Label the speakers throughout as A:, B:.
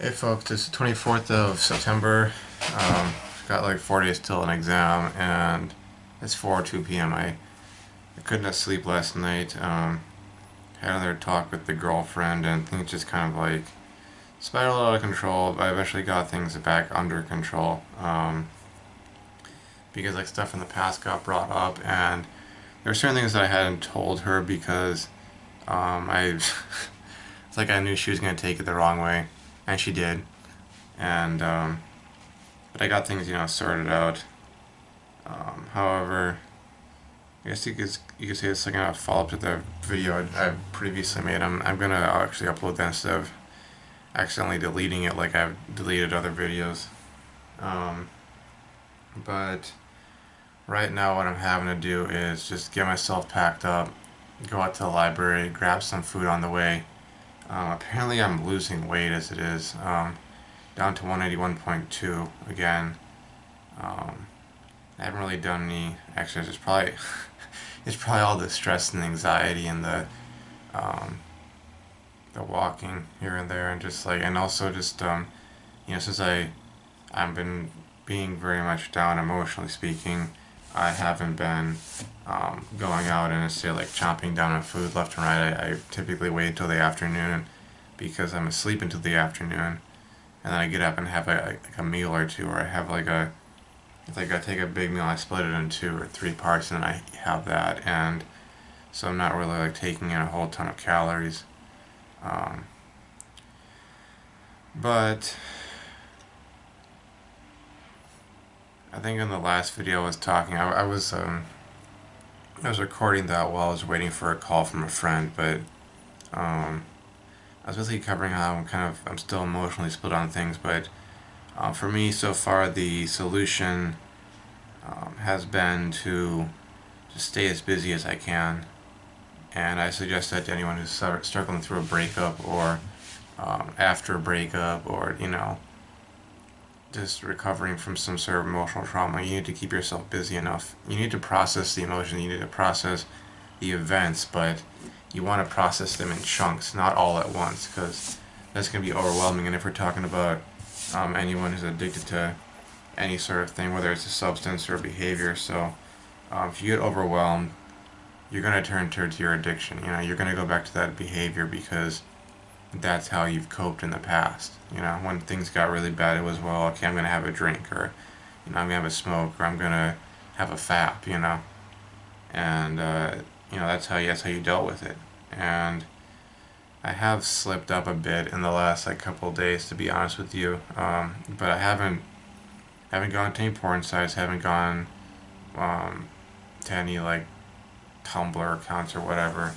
A: Hey folks, it's the 24th of September. Got like 4 days till an exam, and it's 4:02 p.m. I couldn't sleep last night. Had another talk with the girlfriend, and things just kind of like spiraled out of control. But I eventually got things back under control because like stuff in the past got brought up, and there were certain things that I hadn't told her because I it's like I knew she was gonna take it the wrong way, and she did. And but I got things sorted out. However, I guess you could say it's like a follow up to the video I previously made. I'm gonna actually upload that instead of accidentally deleting it like I've deleted other videos. Um, but right now, what I'm having to do is just get myself packed up, go out to the library, grab some food on the way. Apparently, I'm losing weight as it is, down to 181.2 again. Um, I haven't really done any exercise. It's probably it's probably all the stress and anxiety and um, the walking here and there, and just like, and also just since I've been being very much down emotionally speaking, I haven't been going out and say like chomping down on food left and right. I typically wait until the afternoon because I'm asleep until the afternoon, and then I get up and have like a meal or two, or I have like a it's like I take a big meal, I split it into 2 or 3 parts, and then I have that, and so I'm not really like taking in a whole ton of calories. Um, but I think in the last video I was talking, I was recording that while I was waiting for a call from a friend, but um, I was basically covering how I'm still emotionally split on things, but for me so far the solution has been to just stay as busy as I can, and I suggest that to anyone who's struggling through a breakup or after a breakup, or just recovering from some sort of emotional trauma. You need to keep yourself busy enough. You need to process the emotions. You need to process the events, but you want to process them in chunks, not all at once, because that's going to be overwhelming. And if we're talking about anyone who's addicted to any sort of thing, whether it's a substance or a behavior, so if you get overwhelmed, you're going to turn towards your addiction. You're going to go back to that behavior because that's how you've coped in the past. When things got really bad, it was, well, okay, I'm going to have a drink, or I'm going to have a smoke, or I'm going to have a fap, and that's how you dealt with it. And I have slipped up a bit in the last like couple of days, to be honest with you. But I haven't gone to any porn sites, haven't gone to any like Tumblr accounts or whatever.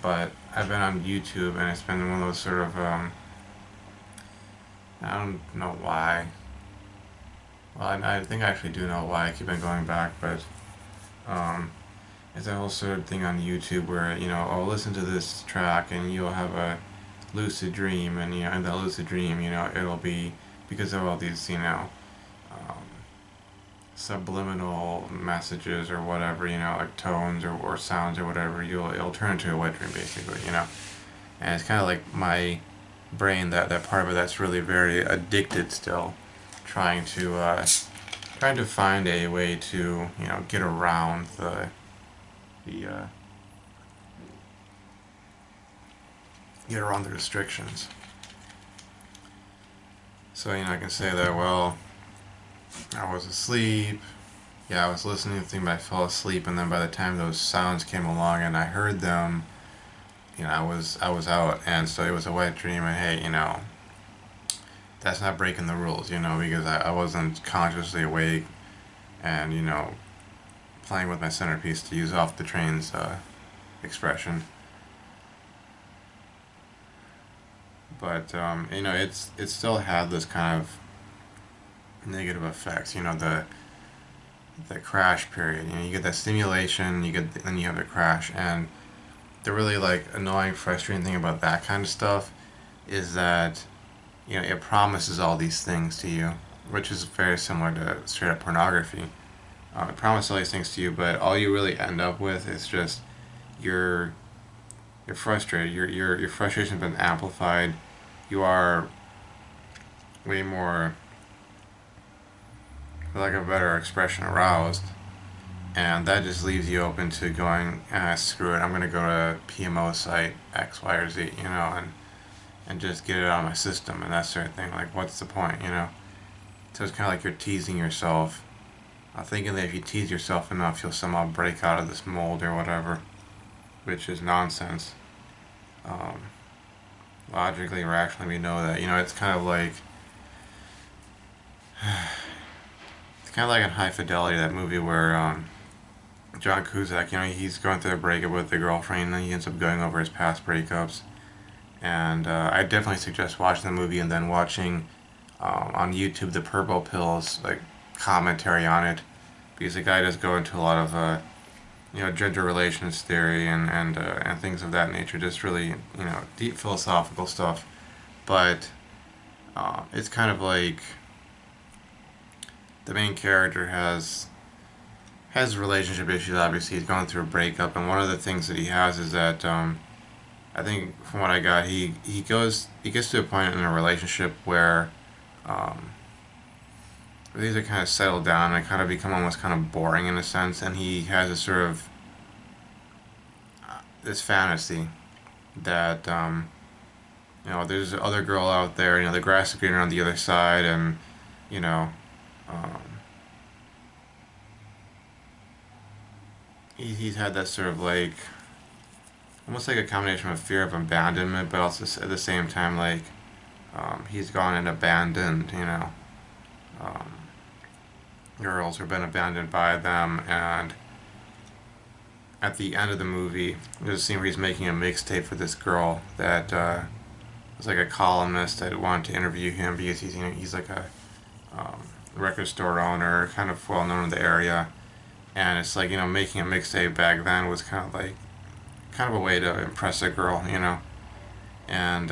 A: But I've been on YouTube, and it's been one of those sort of I don't know why. Well, I think I actually do know why I keep on going back, but um, it's a whole sort of thing on YouTube where I'll listen to this track and you'll have a lucid dream, and in that lucid dream, it'll be because of all these um, subliminal messages or whatever, like tones or sounds or whatever. It'll turn into a wet dream basically. And it's kind of like my brain, that part of it that's really very addicted still, trying to find a way to get around the get around the restrictions. So I can say that, well, I was asleep. Yeah, I was listening to the thing, but I fell asleep, and then by the time those sounds came along and I heard them, I was out, and so it was a wet dream. And hey, that's not breaking the rules, because I wasn't consciously awake and playing with my centerpiece, to use off the train's expression. But it's still had this kind of negative effects. The crash period. You get that stimulation, then you have the crash, and the really like annoying, frustrating thing about that kind of stuff is that it promises all these things to you, which is very similar to straight up pornography. It promises all these things to you, but all you really end up with is just you're you're frustrated. Your frustration has been amplified. You are way more, for lack of a better expression, aroused. And that just leaves you open to going, screw it, I'm going to go to PMO site X, Y, or Z, and just get it out of my system and that sort of thing. Like, what's the point, So it's kind of like you're teasing yourself, thinking that if you tease yourself enough, you'll somehow break out of this mold or whatever, which is nonsense. Um, Logically, rationally, we know that. It's kind of like in High Fidelity, that movie where John Cusack, he's going through a breakup with the girlfriend, and then he ends up going over his past breakups. And I definitely suggest watching the movie and then watching on YouTube the Purple Pills like commentary on it, because the guy does go into a lot of gender relations theory and things of that nature, just really deep philosophical stuff. But it's kind of like the main character has relationship issues. Obviously, he's going through a breakup, and one of the things that he has is that I think from what I got, he gets to a point in a relationship where these are kind of settled down and kind of become almost kind of boring in a sense, and he has a sort of this fantasy that there's other girl out there, the grass is greener on the other side, and you know um, he's had that sort of like almost like a combination of fear of abandonment, but also at the same time like he's gone and abandoned um, girls or been abandoned by them. And at the end of the movie, there's a scene where he's making a mixtape for this girl that was like a columnist that wanted to interview him because he's like a record store owner, kind of well known in the area. And it's like making a mixtape back then was kind of a way to impress a girl, and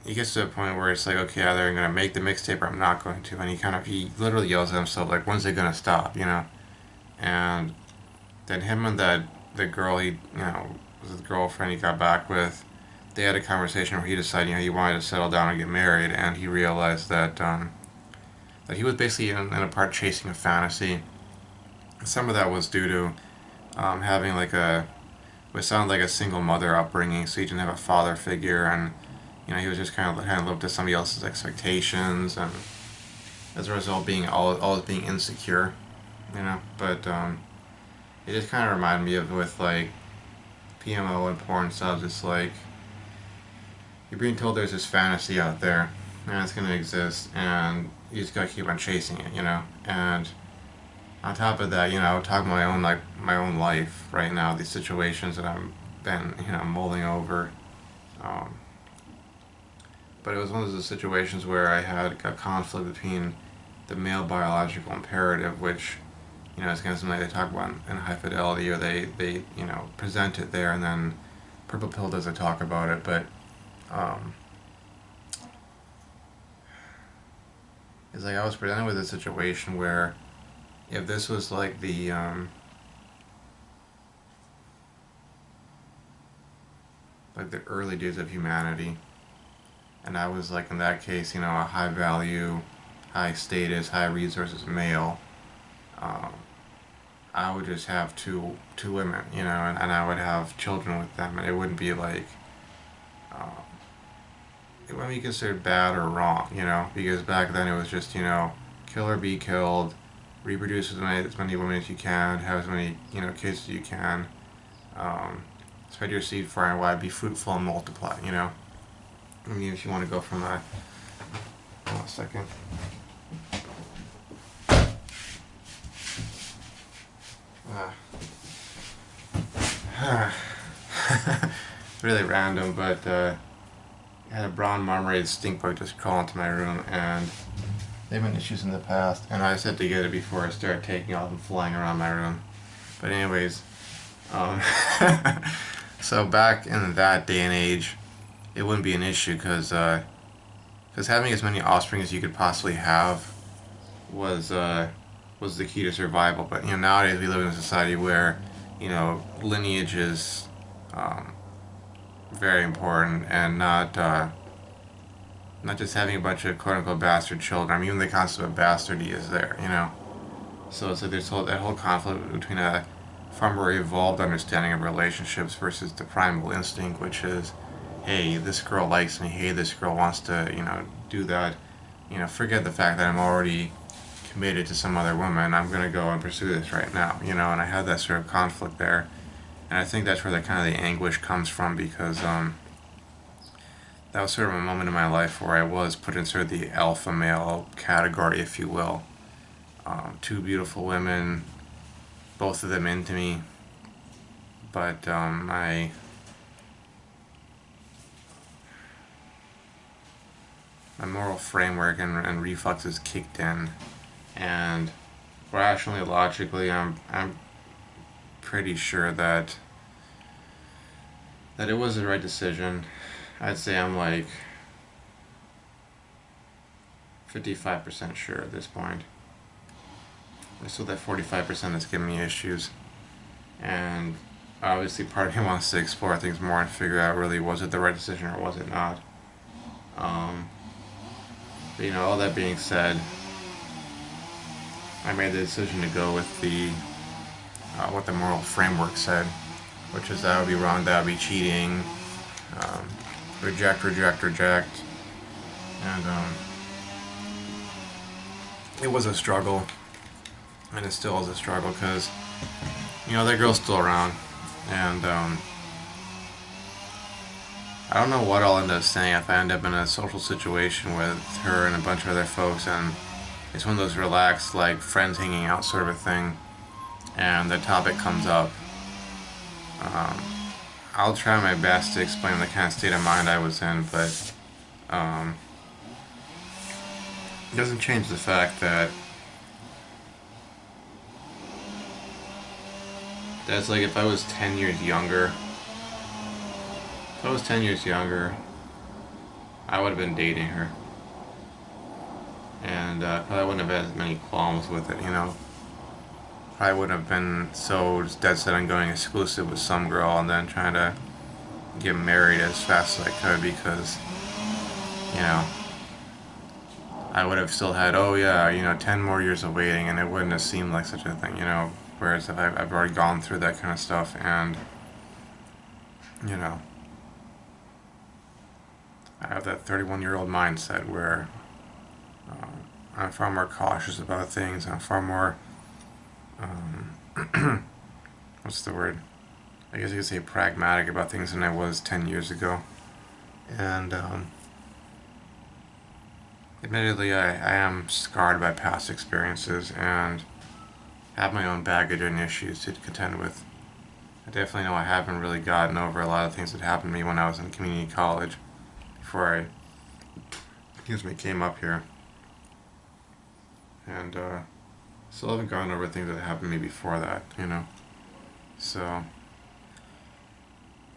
A: he gets to a point where it's like, okay, either I'm gonna make the mixtape or I'm not going to, and he literally yells at himself like, when's it gonna stop, and then him and the girl was his girlfriend he got back with, they had a conversation where he decided he wanted to settle down and get married, and he realized that he was basically in a part chasing a fantasy. Some of that was due to having like what sounded like a single mother upbringing, so he didn't have a father figure, and he was just kind of lived to somebody else's expectations, and as a result being always being insecure, But it just kind of reminded me of with like PMO and porn subs. It's like you're being told there's this fantasy out there, and it's gonna exist, and you just gotta keep on chasing it, And on top of that, talking about my own life right now, these situations that I've been, mulling over. But it was one of those situations where I had a conflict between the male biological imperative, which, is kind of something they talk about in High Fidelity, or they present it there, and then Purple Pill doesn't talk about it, but it's like I was presented with a situation where if this was like the early days of humanity, and I was like in that case, a high value, high status, high resources male, I would just have two women, and I would have children with them, and it wouldn't be like it wouldn't be considered bad or wrong, because back then it was just kill or be killed, reproduce as many women as you can, have as many kids as you can, spread your seed far and wide, be fruitful and multiply. I mean, if you want to go from a hold on a second. Really random, but I had a brown marmorated stink bug just crawl into my room, and they've been issues in the past, and I said to get it before I started taking off and flying around my room. But anyways, so back in that day and age, it wouldn't be an issue because having as many offspring as you could possibly have was the key to survival. But nowadays we live in a society where lineage is very important, and not not just having a bunch of quote unquote bastard children. I mean, even the concept of bastardy is there, you know. So it's like there's that whole conflict between a far more evolved understanding of relationships versus the primal instinct, which is, hey, this girl likes me. Hey, this girl wants to, do that. Forget the fact that I'm already committed to some other woman. I'm gonna go and pursue this right now, And I had that sort of conflict there, and I think that's where the kind of the anguish comes from because that was sort of a moment in my life where I was put in sort of the alpha male category, if you will. Two beautiful women, both of them into me, but my moral framework and reflexes kicked in, and rationally, logically, I'm pretty sure that it was the right decision. I'd say I'm like 55% sure at this point. There's still that 45% that's giving me issues, and obviously part of me wants to explore things more and figure out really was it the right decision or was it not. Um, but all that being said, I made the decision to go with the what the moral framework said, which is that would be wrong, that would be cheating, um, reject, reject, reject, and it was a struggle, and it still is a struggle because that girl's still around, and I don't know what I'll end up saying if I end up in a social situation with her and a bunch of other folks, and it's one of those relaxed, like friends hanging out sort of a thing, and the topic comes up. Um, I'll try my best to explain the kind of state of mind I was in, but um, it doesn't change the fact that that's like if I was 10 years younger. If I was 10 years younger, I would have been dating her. And probably wouldn't have had as many qualms with it. Probably wouldn't have been so dead set on going exclusive with some girl and then trying to get married as fast as I could because, you know, I would have still had, 10 more years of waiting and it wouldn't have seemed like such a thing. Whereas if I've already gone through that kind of stuff and, you know, I have that 31-year-old mindset where I'm far more cautious about things. I'm far more, what's the word? I guess you could say pragmatic about things than I was 10 years ago. And admittedly, I am scarred by past experiences and have my own baggage and issues to contend with. I definitely know I haven't really gotten over a lot of things that happened to me when I was in community college before came up here. And still haven't gotten over things that happened to me before that. So,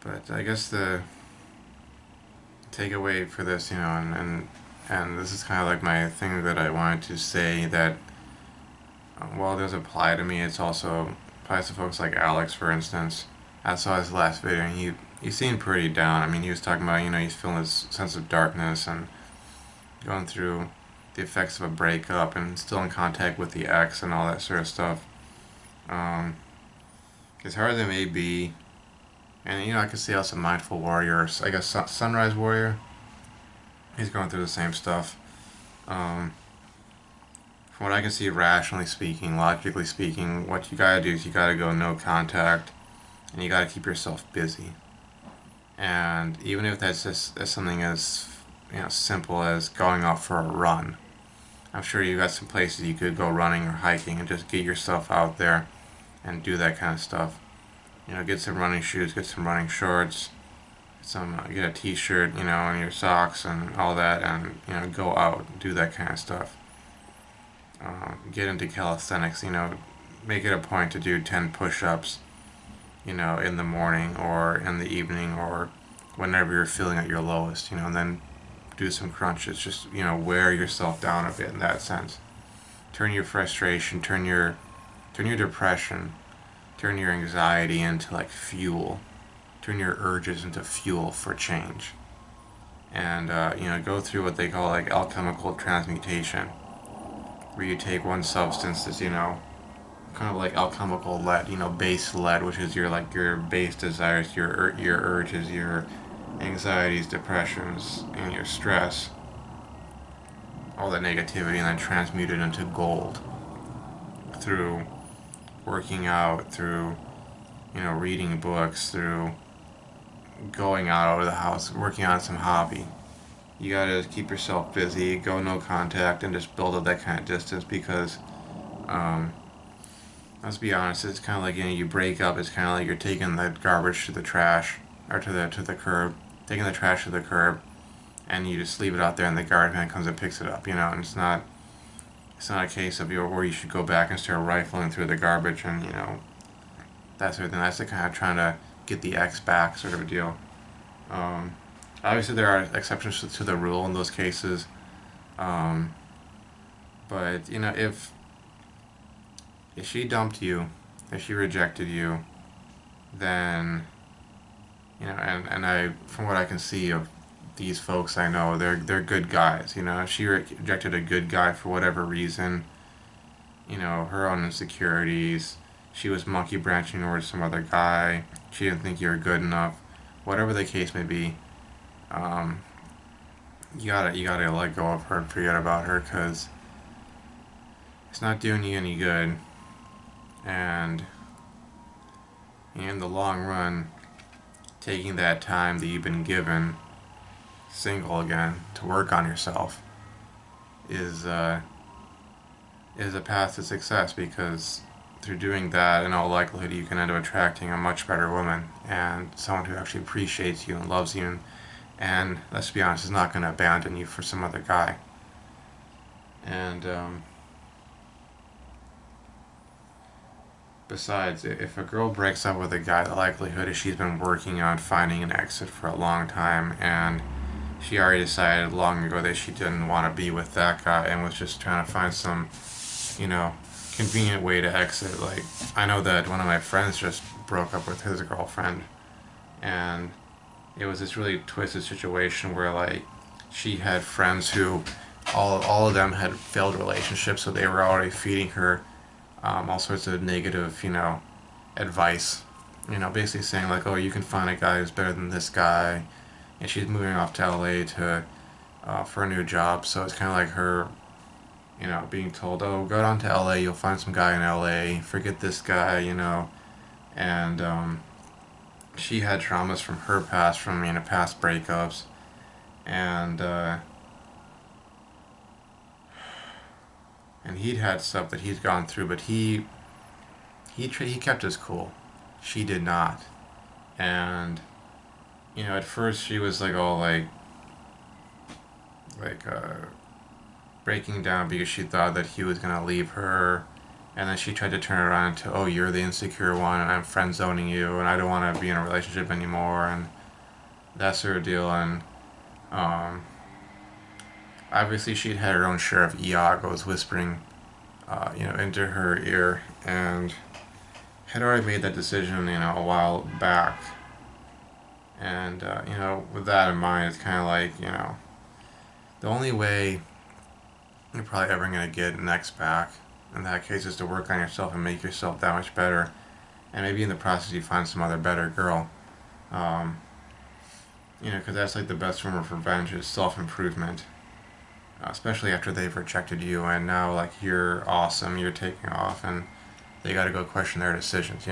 A: but I guess the takeaway for this, and this is kind of like my thing that I wanted to say that while it does apply to me, it's also applies to folks like Alex, for instance. I saw his last video, and he seemed pretty down. I mean, he was talking about, he's feeling this sense of darkness and going through the effects of a breakup and still in contact with the ex and all that sort of stuff. As hard as it may be, and I can see how some mindful warrior, I guess sunrise warrior, he's going through the same stuff. From what I can see, rationally speaking, logically speaking, what you gotta do is you gotta go no contact, and you gotta keep yourself busy. And even if that's just as something as simple as going out for a run, I'm sure you got some places you could go running or hiking and just get yourself out there and do that kind of stuff. Get some running shoes, get some running shorts, get a t-shirt, and your socks and all that, and go out, do that kind of stuff. Get into calisthenics, make it a point to do 10 push-ups, in the morning or in the evening or whenever you're feeling at your lowest, and then do some crunches, just, wear yourself down a bit in that sense. Turn your frustration, turn your depression, turn your anxiety into like fuel. Turn your urges into fuel for change. and go through what they call like alchemical transmutation, where you take one substance that's kind of like alchemical lead, base lead, which is your base desires, your urges, your anxieties, depressions, and your stress, all that negativity, and then transmute it into gold through working out, through reading books, through going out of the house, working on some hobby. You gotta keep yourself busy, go no contact, and just build up that kind of distance because, um, let's be honest, it's kind of like you break up. It's kind of like you're taking the garbage to the trash or to the curb, taking the trash to the curb, and you just leave it out there, and the garbage man comes and picks it up. And it's not a case of where you should go back and start rifling through the garbage and that sort of thing. That's the kind of trying to get the X back sort of a deal. Um, Obviously, there are exceptions to the rule in those cases, um, but if she dumped you, if she rejected you, then and I from what I can see of these folks I know, they're good guys. If she rejected a good guy for whatever reason, her own insecurities, she was monkey branching over to some other guy, she didn't think you were good enough, whatever the case may be, um, you gotta let go of her and forget about her because it's not doing you any good, and in the long run, taking that time that you've been given, single again, to work on yourself, is is a path to success because through doing that, in all likelihood, you can end up attracting a much better woman and someone who actually appreciates you and loves you, and let's be honest, is not going to abandon you for some other guy. And besides, if a girl breaks up with a guy, the likelihood is she's been working on finding an exit for a long time, and she already decided long ago that she didn't want to be with that guy and was just trying to find some, you know, convenient way to exit. Like, I know that one of my friends just broke up with his girlfriend, and it was this really twisted situation where, like, she had friends who all of them had failed relationships, so they were already feeding her all sorts of negative, advice. Basically saying like, oh, you can find a guy who's better than this guy, and she's moving off to LA to for a new job. So it's kind of like her, being told, oh, go down to LA, you'll find some guy in LA. Forget this guy, and she had traumas from her past, from past breakups, and he'd had stuff that he's gone through, but he kept his cool. She did not, and at first she was like all like breaking down because she thought that he was gonna leave her, and then she tried to turn it around to, oh, you're the insecure one, and I'm friend zoning you, and I don't want to be in a relationship anymore, and that sort of deal, and um, obviously she'd had her own share of Iagos whispering, into her ear, and had already made that decision, a while back. And, with that in mind, it's kind of like, the only way you're probably ever going to get an ex back, in that case, is to work on yourself and make yourself that much better. And maybe in the process you find some other better girl. Um, because that's like the best form of revenge is self-improvement. Especially after they've rejected you and now like you're awesome, you're taking off, and they got to go question their decisions.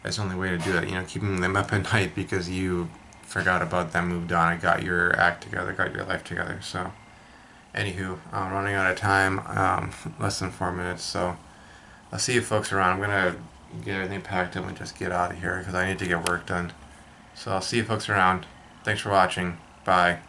A: That's the only way to do it, keeping them up at night because you forgot about them, moved on, and got your act together, got your life together. So anywho, I'm running out of time, less than 4 minutes, so I'll see you folks around. I'm gonna get everything packed up and just get out of here because I need to get work done. So I'll see you folks around. Thanks for watching. Bye.